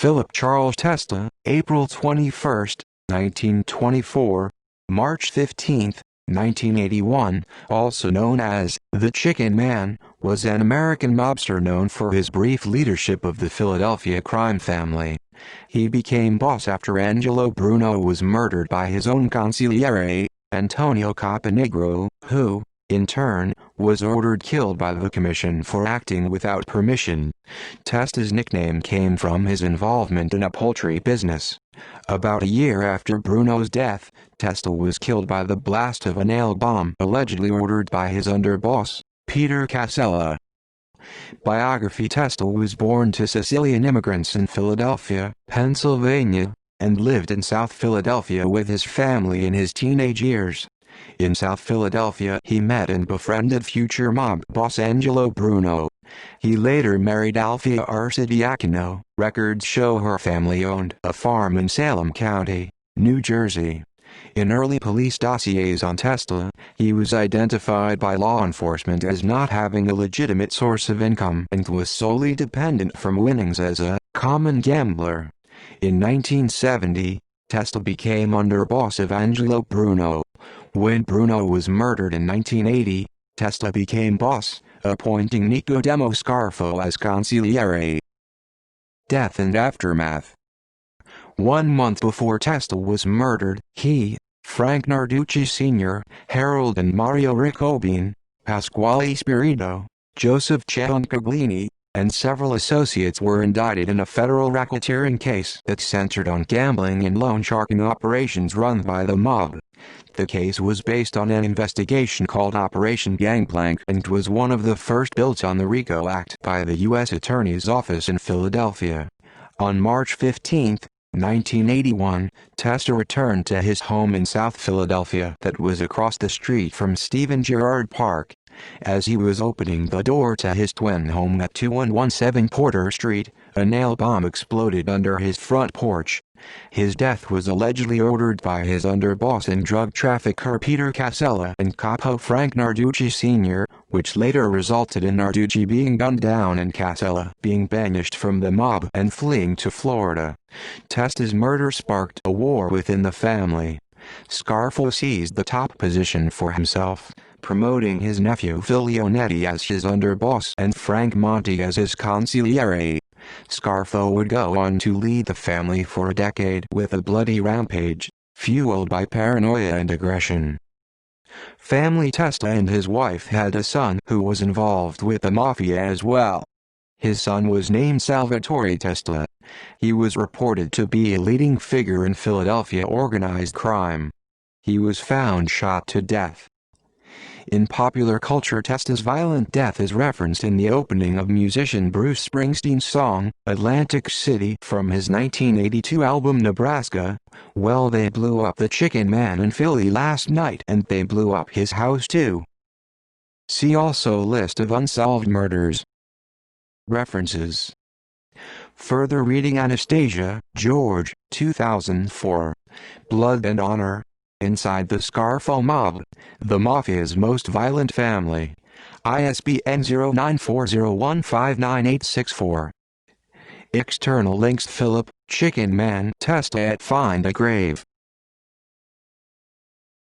Philip Charles Testa, April 21, 1924, March 15, 1981, also known as the Chicken Man, was an American mobster known for his brief leadership of the Philadelphia crime family. He became boss after Angelo Bruno was murdered by his own consigliere, Antonio Caponegro, who, in turn, was ordered killed by the commission for acting without permission. Testa's nickname came from his involvement in a poultry business. About a year after Bruno's death, Testa was killed by the blast of a nail bomb allegedly ordered by his underboss, Peter Casella. Biography: Testa was born to Sicilian immigrants in Philadelphia, Pennsylvania, and lived in South Philadelphia with his family in his teenage years. In South Philadelphia he met and befriended future mob boss Angelo Bruno. He later married Alfia Arcidiacono. Records show her family owned a farm in Salem County, New Jersey. In early police dossiers on Testa, he was identified by law enforcement as not having a legitimate source of income and was solely dependent from winnings as a common gambler. In 1970, Testa became underboss of Angelo Bruno. When Bruno was murdered in 1980, Testa became boss, appointing Nicodemo Scarfo as consigliere. Death and aftermath. 1 month before Testa was murdered, he, Frank Narducci Sr., Harold and Mario Riccobene, Pasquale Spirito, Joseph Ciancaglini, and several associates were indicted in a federal racketeering case that centered on gambling and loan sharking operations run by the mob. The case was based on an investigation called Operation Gangplank and was one of the first built on the RICO Act by the U.S. Attorney's Office in Philadelphia. On March 15, 1981, Testa returned to his home in South Philadelphia that was across the street from Stephen Girard Park. As he was opening the door to his twin home at 2117 Porter Street, a nail bomb exploded under his front porch. His death was allegedly ordered by his underboss and drug trafficker Peter Casella and capo Frank Narducci Sr., which later resulted in Narducci being gunned down and Casella being banished from the mob and fleeing to Florida. Testa's murder sparked a war within the family. Scarfo seized the top position for himself, promoting his nephew Filionetti as his underboss and Frank Monti as his consigliere. Scarfo would go on to lead the family for a decade with a bloody rampage, fueled by paranoia and aggression. Family: Testa and his wife had a son who was involved with the Mafia as well. His son was named Salvatore Testa. He was reported to be a leading figure in Philadelphia organized crime. He was found shot to death. In popular culture, Testa's violent death is referenced in the opening of musician Bruce Springsteen's song, Atlantic City, from his 1982 album Nebraska. Well, they blew up the Chicken Man in Philly last night and they blew up his house too. See also List of unsolved murders. References. Further reading: Anastasia, George, 2004. Blood and Honor. Inside the Scarfo Mob, the Mafia's Most Violent Family. ISBN 0940159864. External links: Philip, Chicken Man, Testa at Find a Grave.